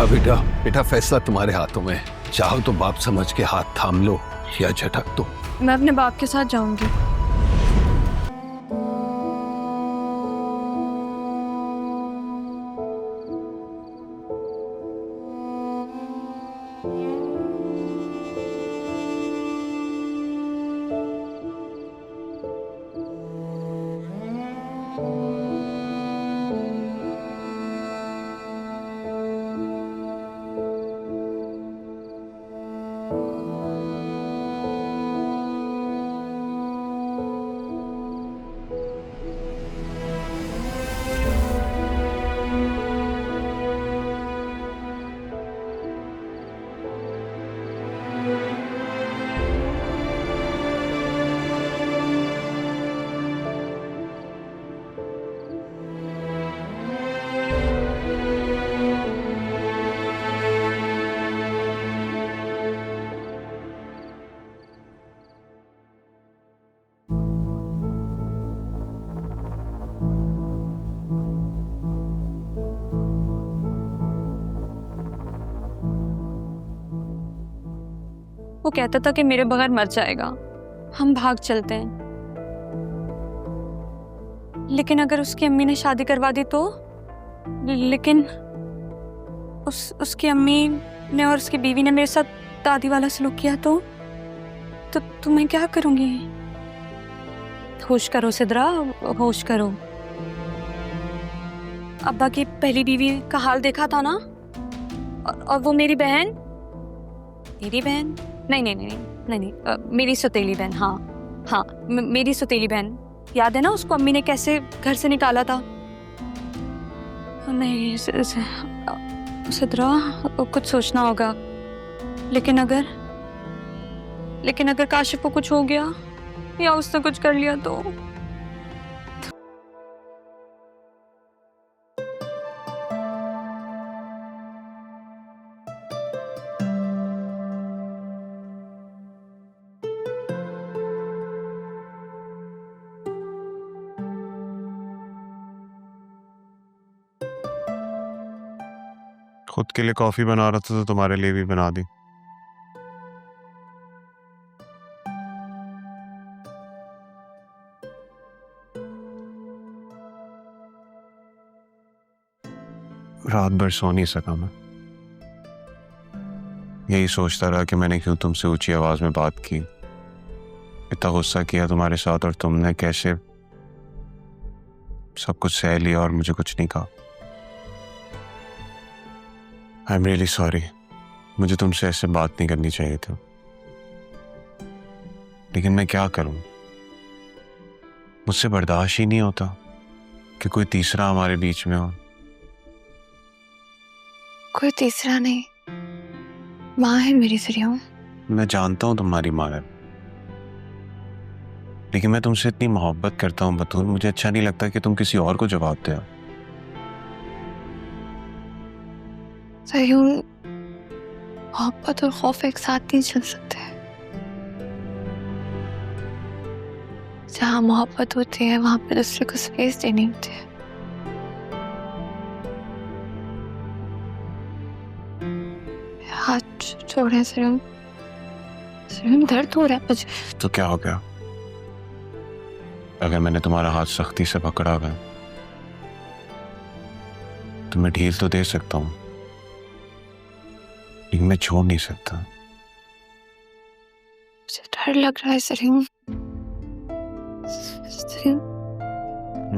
सिद्रा बेटा, बेटा फैसला तुम्हारे हाथों में है। चाहो तो बाप समझ के हाथ थाम लो या झटक दो। मैं अपने बाप के साथ जाऊंगी। वो कहता था कि मेरे बगैर मर जाएगा, हम भाग चलते हैं। लेकिन अगर उसकी अम्मी ने शादी करवा दी तो? लेकिन उसकी अम्मी ने और उसकी बीवी ने मेरे साथ दादी वाला सलूक किया तो मैं क्या करूंगी? होश करो सिद्रा, होश करो। अब्बा की पहली बीवी का हाल देखा था ना? और वो मेरी बहन, नहीं, मेरी सौतेली बहन। हाँ, मेरी सौतेली बहन। याद है ना उसको अम्मी ने कैसे घर से निकाला था? नहीं सिद्रा, कुछ सोचना होगा। लेकिन अगर काशिफ को कुछ हो गया या उसने कुछ कर लिया तो? खुद के लिए कॉफी बना रहा था तो तुम्हारे लिए भी बना दी। रात भर सो नहीं सका मैं। यही सोचता रहा कि मैंने क्यों तुमसे ऊंची आवाज में बात की, इतना गुस्सा किया तुम्हारे साथ, और तुमने कैसे सब कुछ सह लिया और मुझे कुछ नहीं कहा। I am really sorry. मुझे तुमसे ऐसे बात नहीं करनी चाहिए थी, लेकिन मैं क्या करूं? मुझसे बर्दाश्त ही नहीं होता कि कोई तीसरा हमारे बीच में हो। कोई तीसरा नहीं, माँ है मेरी सरियों। मैं जानता हूं तुम्हारी माँ है, लेकिन मैं तुमसे इतनी मोहब्बत करता हूं बतूल, मुझे अच्छा नहीं लगता कि तुम किसी और को जवाब दो। सरियों, मोहब्बत और खौफ एक साथ नहीं चल सकते। जहाँ मोहब्बत होती है वहां पे दूसरे को स्पेस देनी होती है। हाथ छोड़े सरियों, दर्द हो रहा है मुझे। तो क्या हो गया? अगर मैंने तुम्हारा हाथ सख्ती से पकड़ा हुआ है तो मैं ढील तो दे सकता हूं, लेकिन मैं छोड़ नहीं सकता। मुझे डर लग रहा है सरियों।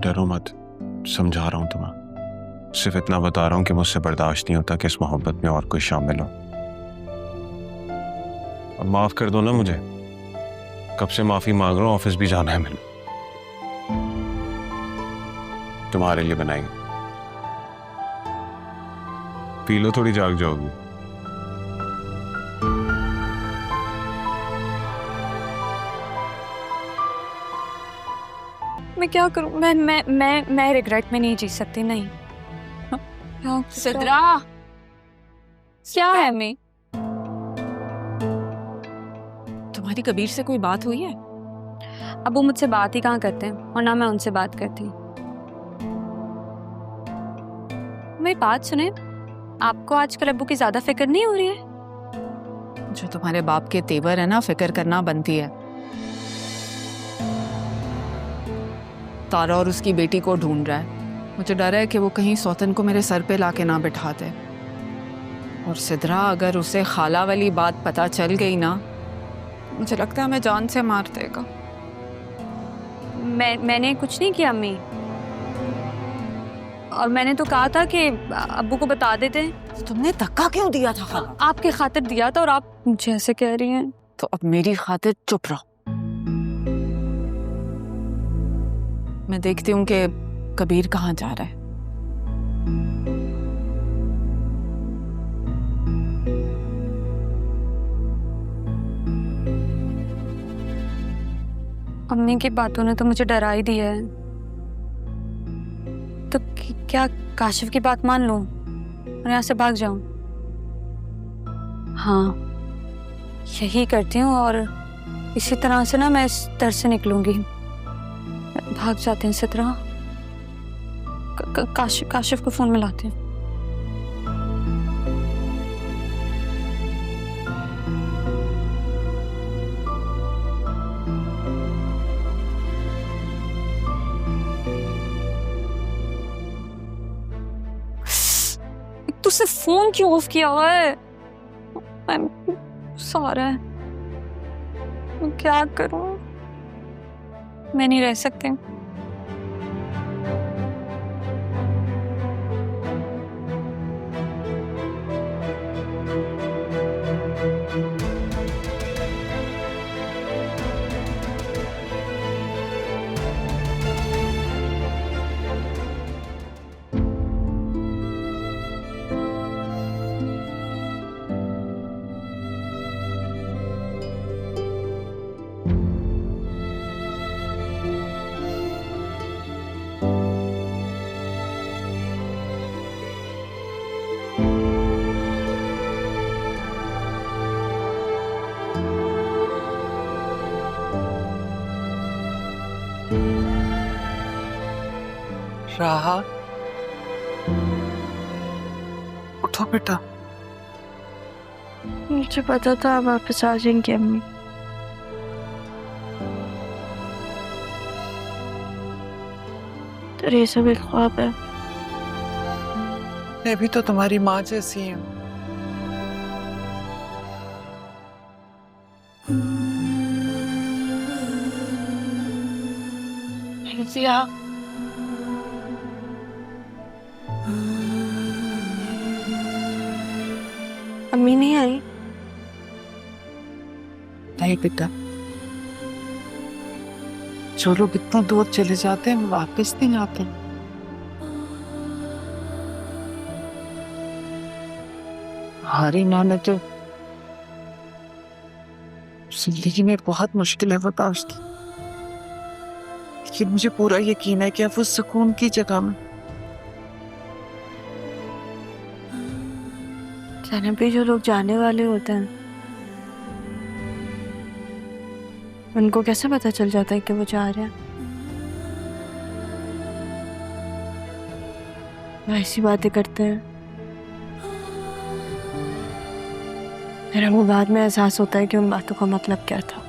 डरो मत, समझा रहा हूं तुम्हें। सिर्फ इतना बता रहा हूं कि मुझसे बर्दाश्त नहीं होता कि इस मोहब्बत में और कोई शामिल हो। अब माफ कर दो ना मुझे, कब से माफी मांग रहा हूं, ऑफिस भी जाना है मैंने। तुम्हारे लिए बनाई, पी लो, थोड़ी जाग जाओगी। मैं क्या करूं? मैं रिग्रेट में नहीं जी सकती। नहीं सिद्रा, क्या है मैं? तुम्हारी कबीर से कोई बात हुई है? अब वो मुझसे बात ही कहाँ करते हैं और ना मैं उनसे बात करती। मेरी बात सुने, आपको आजकल अब्बू की ज्यादा फिक्र नहीं हो रही है? जो तुम्हारे बाप के तेवर है ना, फिक्र करना बनती है। तारा और उसकी बेटी को ढूंढ रहा है। मुझे डर है कि वो कहीं सौतन को मेरे सर पे लाके ना बिठा दे। और सिद्रा, अगर उसे खाला वाली बात पता चल गई ना, मुझे लगता है हमें जान से मार देगा। मैंने कुछ नहीं किया अम्मी, और मैंने तो कहा था कि अब्बू को बता देते। तुमने धक्का क्यों दिया था खाला? आपके खातिर दिया था और आप मुझे ऐसे कह रही हैं। तो अब मेरी खातिर चुप रहो। मैं देखती हूँ कि कबीर कहाँ जा रहा है। अम्मी की बातों ने तो मुझे डरा ही दिया है। तो क्या काशिफ की बात मान लूं और यहाँ से भाग जाऊं? हाँ, यही करती हूँ और इसी तरह से ना मैं इस डर से निकलूंगी। भाग जाते हैं इसी तरह। काशिफ को फोन मिलाते हैं। तुझसे फोन क्यों ऑफ किया हुआ है? सारा मैं क्या करूं? मैं नहीं रह सकती। राहा, उठो बेटा। मुझे पता था वापस आ जाएंगे अम्मी। तो ये सब एक ख्वाब है। मैं भी तो तुम्हारी माँ जैसी हूँ। अम्मी नहीं आई? नहीं बेटा, जो लोग इतना दूर चले जाते हैं वो वापस नहीं आते। हमारी माँ ने तो जिंदगी में बहुत मुश्किलें बर्दाश्त की, लेकिन मुझे पूरा यकीन है कि अब वो सुकून की जगह में। जन्नत पे जो लोग जाने वाले होते हैं, उनको कैसे पता चल जाता है कि वो जा रहे हैं? वो ऐसी बातें करते हैं, मेरा वो बाद में एहसास होता है कि उन बातों का मतलब क्या था।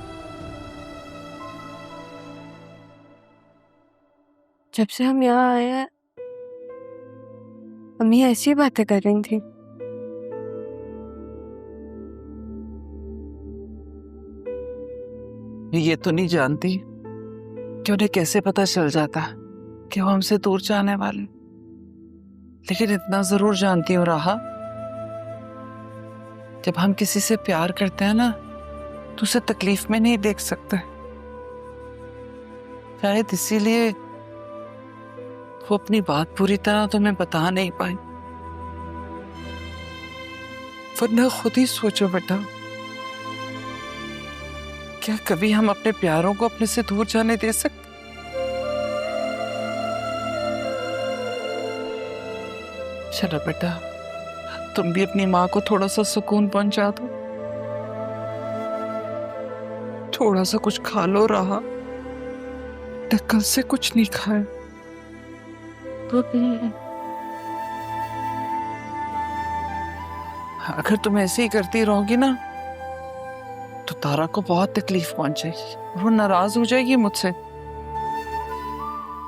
जब से हम यहाँ आए हैं, अम्मी ऐसी बातें कर रही थी। ये तो नहीं जानती कि उन्हें कैसे पता चल जाता कि वो हमसे दूर जाने वाले, लेकिन इतना जरूर जानती हूँ राहा, जब हम किसी से प्यार करते हैं ना तो उसे तकलीफ में नहीं देख सकते। शायद इसीलिए वो अपनी बात पूरी तरह तुम्हें बता नहीं पाई। वरना खुद ही सोचो बेटा, क्या कभी हम अपने प्यारों को अपने से दूर जाने दे सकते? चलो बेटा, तुम भी अपनी माँ को थोड़ा सा सुकून पहुंचा दो। थोड़ा सा कुछ खा लो राहा, कल से कुछ नहीं खाए। अगर तुम ऐसे ही करती रहोगी ना तो तारा को बहुत तकलीफ पहुंचेगी। वो नाराज हो जाएगी मुझसे,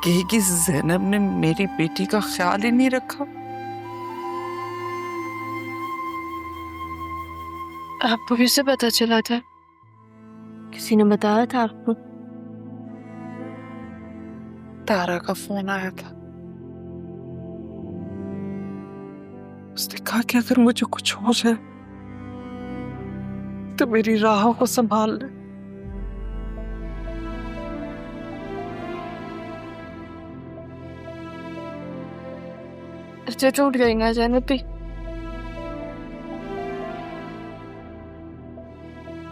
कहेगी ज़ैनब ने मेरी बेटी का ख्याल ही नहीं रखा। आपको किससे पता चला था? किसी ने बताया था आपको? तारा का फोन आया था, उसने कहा कि अगर मुझे कुछ हो जाए तो मेरी राहों को संभाल ले। अच्छा टूट गई ना ज़ैनब भी?